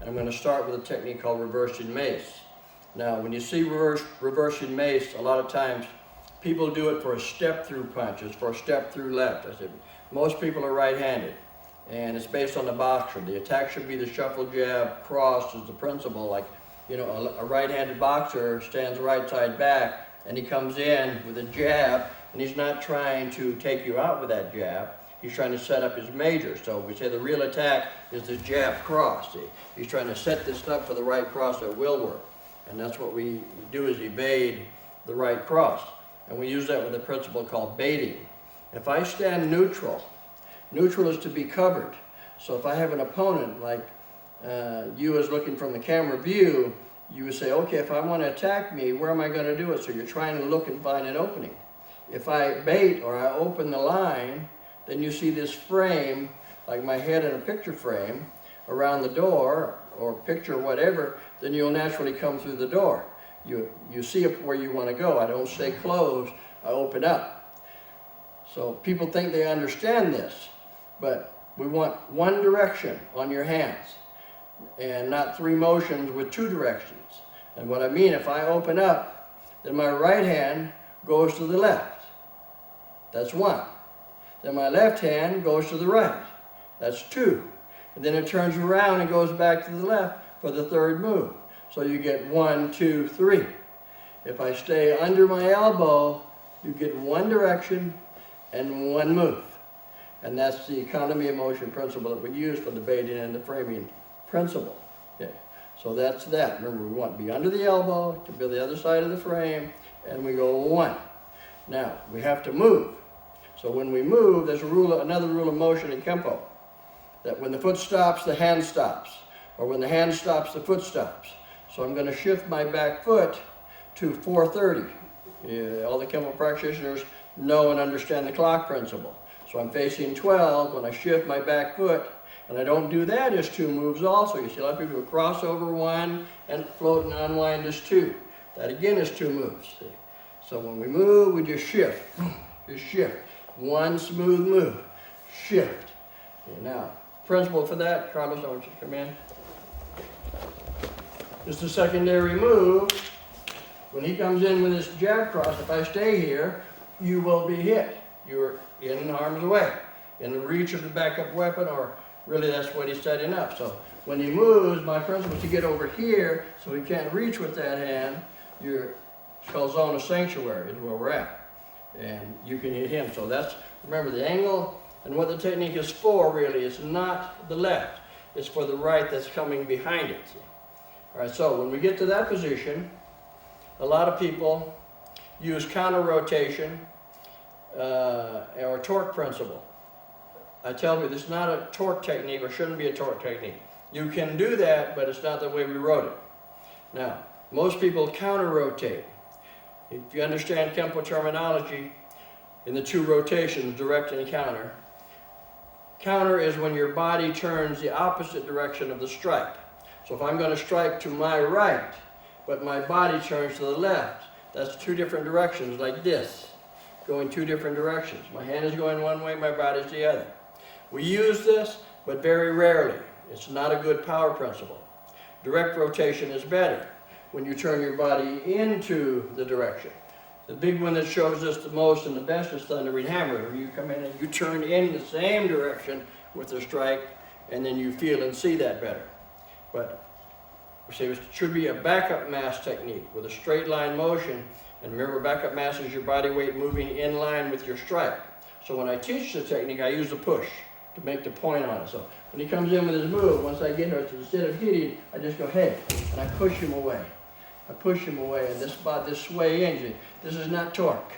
And I'm going to start with a technique called reversing Mace. Now, when you see reversing Mace, a lot of times people do it for a step-through punch. It's for a step-through left. I said, most people are right-handed, and it's based on the boxer. The attack should be the shuffle jab, cross is the principle. Like, you know, a right-handed boxer stands right side back, and he comes in with a jab, and he's not trying to take you out with that jab. He's trying to set up his major. So we say the real attack is the jab cross. See? He's trying to set this up for the right cross that will work. And that's what we do, is evade the right cross. And we use that with a principle called baiting. If I stand neutral, neutral is to be covered. So if I have an opponent, like you as looking from the camera view, you would say, okay, if I want to attack me, where am I going to do it? So you're trying to look and find an opening. If I bait or I open the line, then you see this frame, like my head in a picture frame, around the door, or picture whatever, then you'll naturally come through the door. You see where you want to go. I don't stay closed, I open up. So people think they understand this, but we want one direction on your hands, and not three motions with two directions. And what I mean, if I open up, then my right hand goes to the left. That's one. Then my left hand goes to the right. That's two. And then it turns around and goes back to the left for the third move. So you get 1, 2, 3. If I stay under my elbow, you get one direction and one move. And that's the economy of motion principle that we use for the baiting and the framing principle. Okay. So that's that. Remember, we want to be under the elbow, to be the other side of the frame, and we go 1. Now, we have to move. So when we move, there's another rule of motion in Kenpo, that when the foot stops, the hand stops, or when the hand stops, the foot stops. So I'm going to shift my back foot to 430. All the Kenpo practitioners know and understand the clock principle. So I'm facing 12 when I shift my back foot, and I don't do that as 2 moves also. You see a lot of people do a crossover 1 and float and unwind as 2. That again is 2 moves. See? So when we move, we just shift. Just shift. One smooth move. Shift. Okay, now, principle for that, Carlos, I want you to come in. It's the secondary move. When he comes in with this jab cross, if I stay here, you will be hit. You're in harm's way, in the reach of the backup weapon, or really that's what he's setting up. So when he moves, my principle is to get over here so he can't reach with that hand. It's called zone of sanctuary is where we're at. And you can hit him. So that's, remember, the angle and what the technique is for really is not the left. It's for the right that's coming behind it. All right, so when we get to that position, a lot of people use counter rotation or torque principle. I tell you, this is not a torque technique, or shouldn't be a torque technique. You can do that, but it's not the way we wrote it. Now, most people counter rotate. If you understand Kenpo terminology, in the 2 rotations, direct and counter, counter is when your body turns the opposite direction of the strike. So if I'm going to strike to my right, but my body turns to the left, that's 2 different directions, like this, going 2 different directions. My hand is going one way, my body's the other. We use this, but very rarely. It's not a good power principle. Direct rotation is better when you turn your body into the direction. The big one that shows us the most and the best is thundering hammer, where you come in and you turn in the same direction with the strike, and then you feel and see that better. But we say it should be a backup mass technique with a straight line motion. And remember, backup mass is your body weight moving in line with your strike. So when I teach the technique, I use the push to make the point on it. So when he comes in with his move, once I get her, instead of hitting, I just go, hey, and I push him away. I push him away, and this sway engine, this is not torque.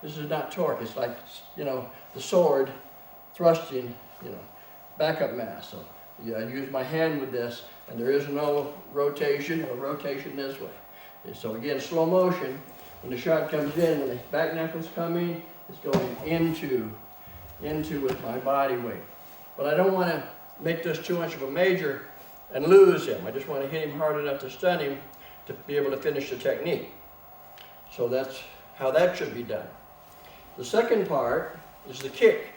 This is not torque. It's like, you know, the sword thrusting, you know, backup mass. So yeah, I use my hand with this, and there is no rotation or rotation this way. And so again, slow motion, when the shot comes in, when the back knuckles come in, it's going into with my body weight. But I don't want to make this too much of a major and lose him. I just want to hit him hard enough to stun him to be able to finish the technique. So that's how that should be done. The second part is the kick.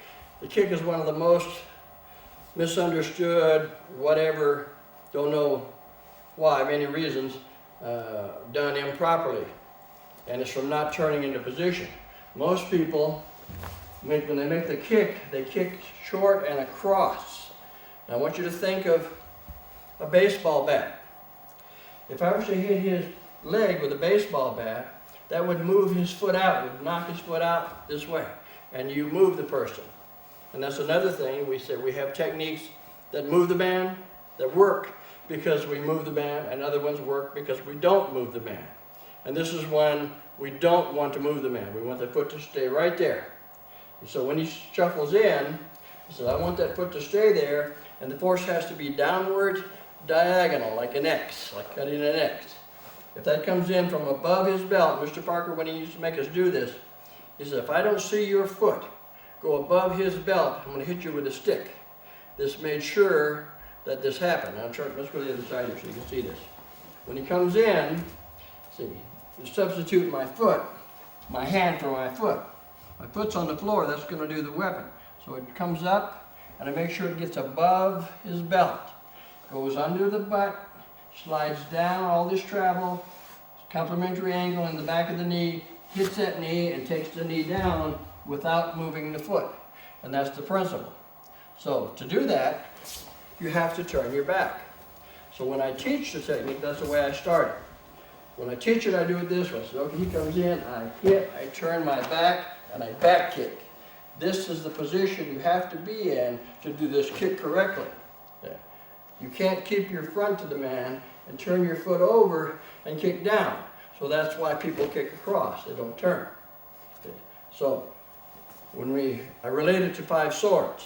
The kick is one of the most misunderstood, whatever, don't know why, many reasons, done improperly. And it's from not turning into position. Most people, when they make the kick, they kick short and across. Now I want you to think of a baseball bat. If I was to hit his leg with a baseball bat, that would move his foot out, would knock his foot out this way. And you move the person. And that's another thing. We say we have techniques that move the man, that work because we move the man, and other ones work because we don't move the man. And this is when we don't want to move the man. We want the foot to stay right there. And so when he shuffles in, he says, I want that foot to stay there, and the force has to be downward diagonal, like an X, like cutting an X. If that comes in from above his belt, Mr. Parker, when he used to make us do this, he said, if I don't see your foot go above his belt, I'm going to hit you with a stick. This made sure that this happened. Now, let's go to the other side here so you can see this. When he comes in, see, you substitute my foot, my hand for my foot. My foot's on the floor, that's going to do the weapon. So it comes up, and I make sure it gets above his belt. Goes under the butt, slides down, all this travel, complementary angle in the back of the knee, hits that knee and takes the knee down without moving the foot. And that's the principle. So to do that, you have to turn your back. So when I teach the technique, that's the way I start it. When I teach it, I do it this way. So okay, he comes in, I hit, I turn my back, and I back kick. This is the position you have to be in to do this kick correctly. Yeah. You can't keep your front to the man and turn your foot over and kick down. So that's why people kick across, they don't turn. Okay. So I relate it to 5 swords.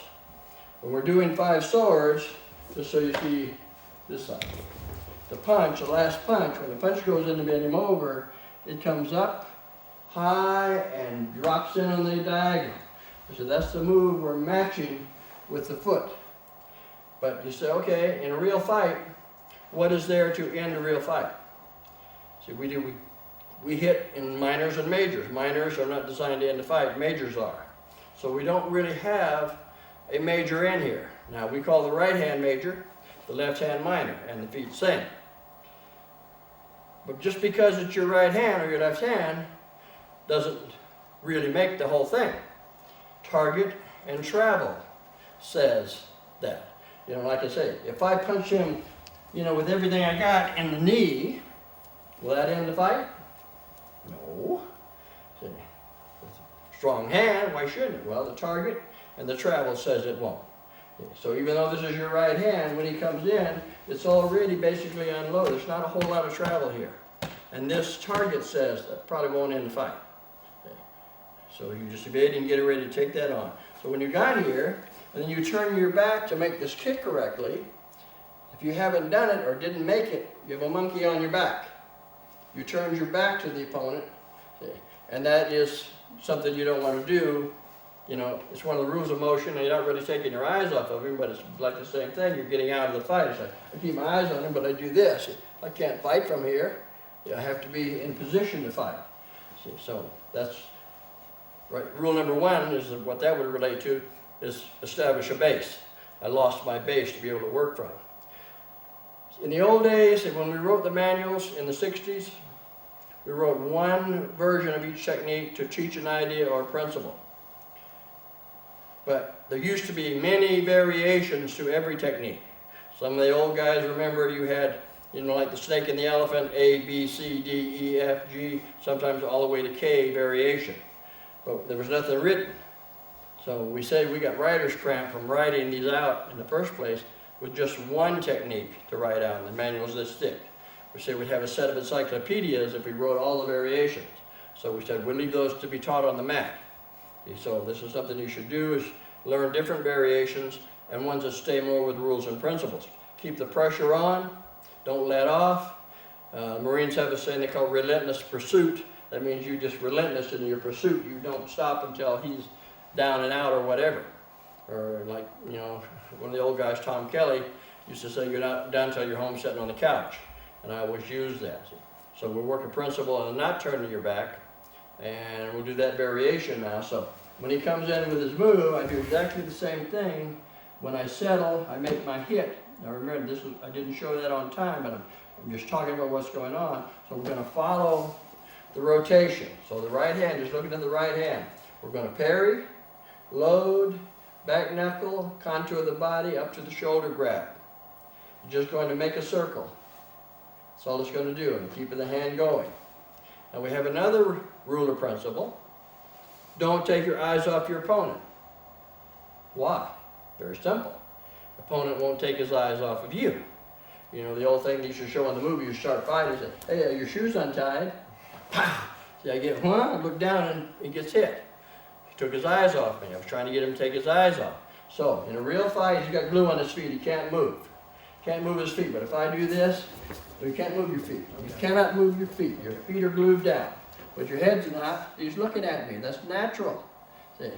When we're doing 5 swords, just so you see this side. The punch, the last punch, when the punch goes in to bend him over, it comes up high and drops in on the diagonal. So that's the move we're matching with the foot. But you say, okay, in a real fight, what is there to end a real fight? See, we hit in minors and majors. Minors are not designed to end the fight, majors are. So we don't really have a major in here. Now we call the right hand major, the left hand minor, and the feet same. But just because it's your right hand or your left hand doesn't really make the whole thing. Target and travel says that. You know, like I say, if I punch him, you know, with everything I got in the knee, will that end the fight? No. See, with a strong hand, why shouldn't it? Well, the target and the travel says it won't. So even though this is your right hand, when he comes in, it's already basically unloaded. There's not a whole lot of travel here. And this target says that probably won't end the fight. So you just evade and get ready to take that on. So when you got here, and then you turn your back to make this kick correctly, if you haven't done it or didn't make it, you have a monkey on your back. You turned your back to the opponent, see, and that is something you don't want to do. You know, it's one of the rules of motion, and you're not really taking your eyes off of him, but it's like the same thing. You're getting out of the fight. It's like, I keep my eyes on him, but I do this. I can't fight from here. I have to be in position to fight. See, so that's right. Rule number 1 is what that would relate to is establish a base. I lost my base to be able to work from. In the old days, when we wrote the manuals in the 60s, we wrote one version of each technique to teach an idea or principle. But there used to be many variations to every technique. Some of the old guys remember you had, you know, like the snake and the elephant, A, B, C, D, E, F, G, sometimes all the way to K variation. But there was nothing written. So we say we got writer's cramp from writing these out in the first place with just one technique to write out, and the manual's this thick. We say we'd have a set of encyclopedias if we wrote all the variations. So we said we'll leave those to be taught on the mat. So this is something you should do, is learn different variations and ones that stay more with rules and principles. Keep the pressure on, don't let off. Marines have a saying they call relentless pursuit. That means you just relentless in your pursuit. You don't stop until he's down and out or whatever. Or like, you know, one of the old guys, Tom Kelly, used to say you're not done until you're home sitting on the couch. And I always use that. So we're working principle and not turning your back. And we'll do that variation now. So when he comes in with his move, I do exactly the same thing. When I settle, I make my hit Now remember, I didn't show that on time, but I'm just talking about what's going on. So we're going to follow the rotation. So the right hand, just looking at the right hand, we're going to parry, load, back knuckle, contour the body up to the shoulder grab. You're just going to make a circle. That's all it's going to do, and keeping the hand going. Now we have another ruler principle. Don't take your eyes off your opponent. Why? Very simple. The opponent won't take his eyes off of you. You know, the old thing they used to show in the movie, you start fighting, say, hey, are your shoes untied? Pow! See, I get one, I look down and he gets hit. He took his eyes off me. I was trying to get him to take his eyes off. So, in a real fight, he's got glue on his feet. He can't move. Can't move his feet. But if I do this, you can't move your feet. You cannot move your feet. Your feet are glued down. But your head's not. He's looking at me. That's natural. See?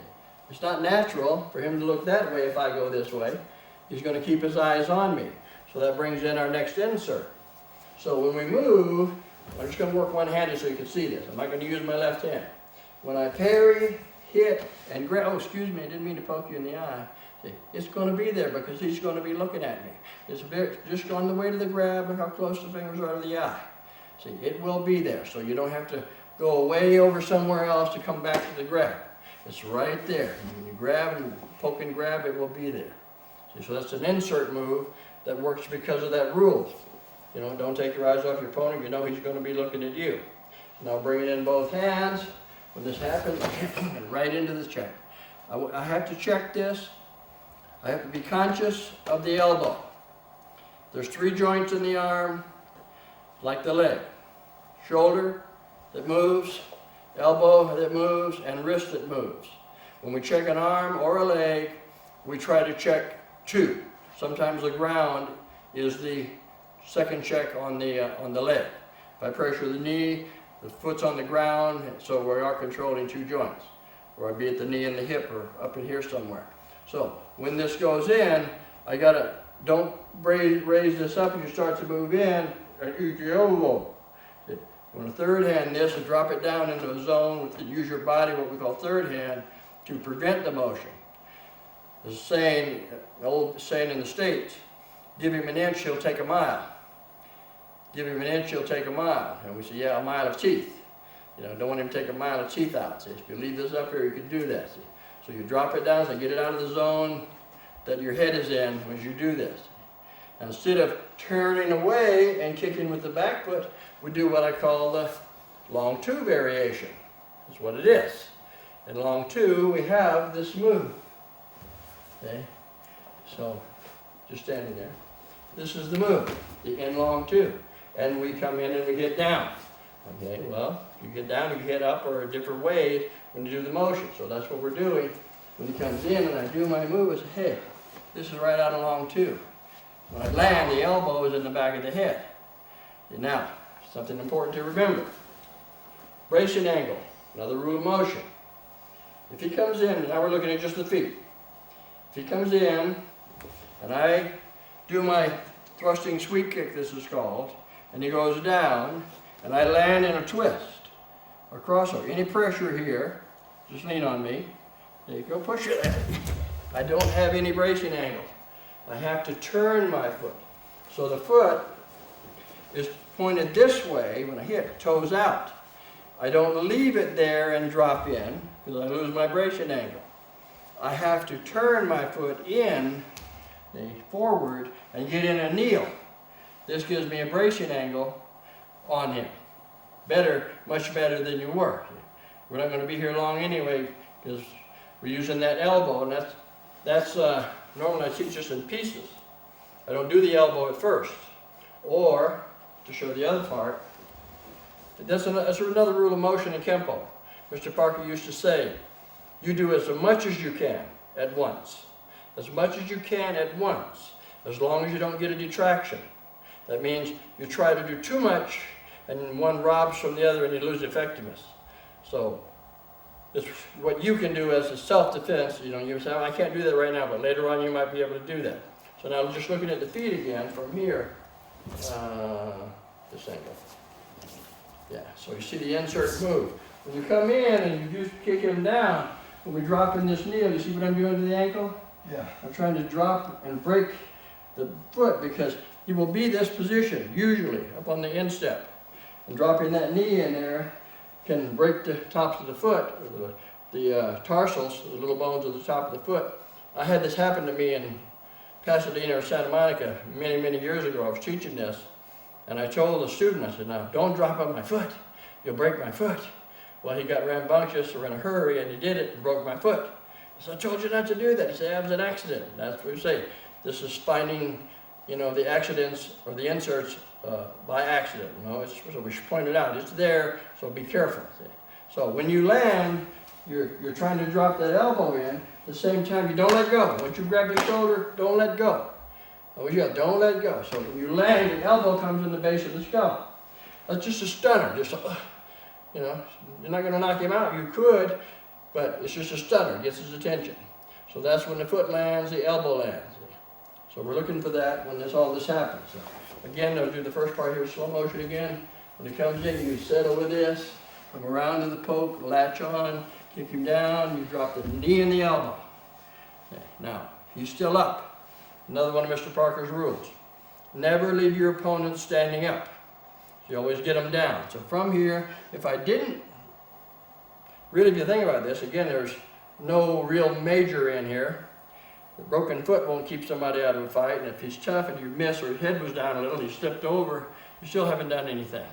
It's not natural for him to look that way if I go this way. He's going to keep his eyes on me. So that brings in our next insert. So when we move, I'm just going to work one-handed so you can see this. I'm not going to use my left hand. When I parry, hit, and grab, oh, excuse me, I didn't mean to poke you in the eye. See, it's going to be there because he's going to be looking at me. It's just on the way to the grab and how close the fingers are to the eye. See, it will be there, so you don't have to go way over somewhere else to come back to the grab. It's right there. When you grab and poke and grab, it will be there. See, so that's an insert move that works because of that rule. You know, don't take your eyes off your opponent. You know he's going to be looking at you. Now bring it in both hands. When this happens, right into the check. I have to check this. I have to be conscious of the elbow. There's 3 joints in the arm, like the leg. Shoulder that moves, elbow that moves, and wrist that moves. When we check an arm or a leg, we try to check 2. Sometimes the ground is the second check on the leg. If I pressure the knee, the foot's on the ground, so we are controlling 2 joints. Or I'd be at the knee and the hip or up in here somewhere. So when this goes in, don't raise this up as you start to move in and use your elbow. On the third hand, this, and drop it down into a zone, use your body, what we call third hand, to prevent the motion. There's a saying, an old saying in the States, give him an inch, he'll take a mile. Give him an inch, he'll take a mile. And we say, yeah, a mile of teeth. You know, don't want him to take a mile of teeth out. See, if you leave this up here, you can do that. See? So you drop it down, so get it out of the zone that your head is in as you do this. Now, instead of turning away and kicking with the back foot, we do what I call the long 2 variation. That's what it is. In long 2, we have this move. Okay? So, just standing there. This is the move, the in long 2. And we come in and we get down. Okay, well, you get down, you get up, or a different way when you do the motion. So that's what we're doing. When he comes in and I do my move, I say, hey, this is right out of long 2. When I land, the elbow is in the back of the head. And now, something important to remember. Bracing angle, another rule of motion. If he comes in, now we're looking at just the feet. If he comes in, and I do my thrusting sweep kick, this is called, and he goes down, and I land in a twist, or crossover. Any pressure here, just lean on me. There you go, push it. I don't have any bracing angle. I have to turn my foot. So the foot is pointed this way when I hit, toes out. I don't leave it there and drop in, because I lose my bracing angle. I have to turn my foot in, forward, and get in a kneel. This gives me a bracing angle on him. Better, much better than you were. We're not going to be here long anyway, because we're using that elbow, and that's normally I teach this in pieces. I don't do the elbow at first. Or, to show the other part, that's another rule of motion in Kenpo. Mr. Parker used to say, you do as much as you can at once. As much as you can at once, as long as you don't get a detraction. That means you try to do too much, and one robs from the other, and you lose effectiveness. So, it's what you can do as a self-defense. You know, you say, oh, I can't do that right now, but later on you might be able to do that. So now just looking at the feet again from here, this angle. Yeah, so you see the insert move. When you come in and you just kick him down, when we drop in this kneel, you see what I'm doing to the ankle? Yeah. I'm trying to drop and break the foot, because he will be this position, usually, up on the instep. And dropping that knee in there can break the tops of the foot, or the tarsals, the little bones at the top of the foot. I had this happen to me in Pasadena or Santa Monica many, many years ago. I was teaching this, and I told the student, I said, now, don't drop on my foot. You'll break my foot. Well, he got rambunctious or in a hurry, and he did it and broke my foot. So I told you not to do that. He said, it was an accident. That's what we say. This is finding, the accidents or the inserts by accident. So we should point it out. It's there, so be careful. So when you land, you're trying to drop that elbow in. At the same time, you don't let go. Once you grab your shoulder, don't let go. Don't let go. So when you land, the elbow comes in the base of the skull. That's just a stunner. You're not going to knock him out. You could, but it's just a stunner. It gets his attention. So that's when the foot lands, the elbow lands. So we're looking for that when all this happens. So again, I'll do the first part here, slow motion again. When he comes in, you settle with this, come around to the poke, latch on, kick him down, you drop the knee and the elbow. Okay. Now, he's still up. Another one of Mr. Parker's rules. Never leave your opponent standing up. So you always get them down. So from here, if I didn't, really if you think about this, again, there's no real major in here. The broken foot won't keep somebody out of a fight, and if he's tough and you miss or his head was down a little, he slipped over, you still haven't done anything.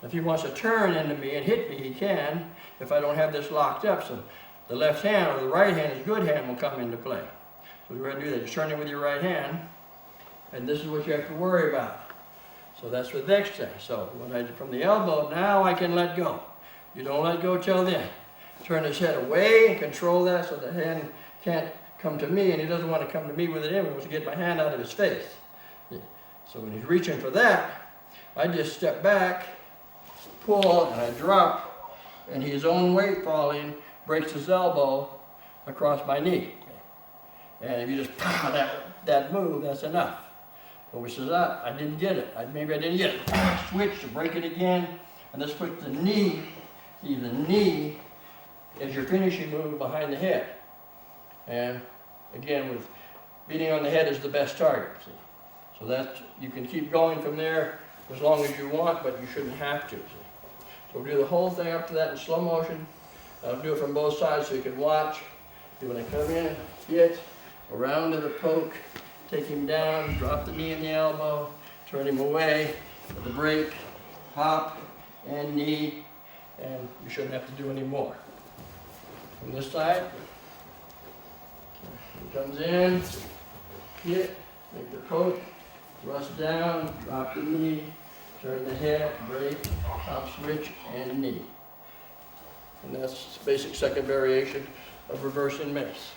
If he wants to turn into me and hit me, he can, if I don't have this locked up. So the left hand or the right hand, his good hand, will come into play. So we're going to do that. Just turn it with your right hand, and this is what you have to worry about. So that's with the exercise. So when I did from the elbow, now I can let go. You don't let go till then. Turn his head away and control that so the hand can't come to me, and he doesn't want to come to me with it in. He wants to get my hand out of his face. So when he's reaching for that, I just step back, pull, and I drop, and his own weight falling breaks his elbow across my knee. And if you just pow that move, that's enough. But we says, I didn't get it. Maybe I didn't get it. Switch to break it again, and this puts the knee, see the knee is your finishing move behind the head. And again, with beating on the head is the best target. See? So that you can keep going from there as long as you want, but you shouldn't have to. See? So we'll do the whole thing up to that in slow motion. I'll do it from both sides so you can watch. See, when I come in, hit, around to the poke, take him down, drop the knee and the elbow, turn him away with the break, hop, and knee, and you shouldn't have to do any more. From this side, he comes in, hit, make the poke, thrust down, drop the knee, turn the head, break, hop, switch, and knee. And that's the basic second variation of reversing mace.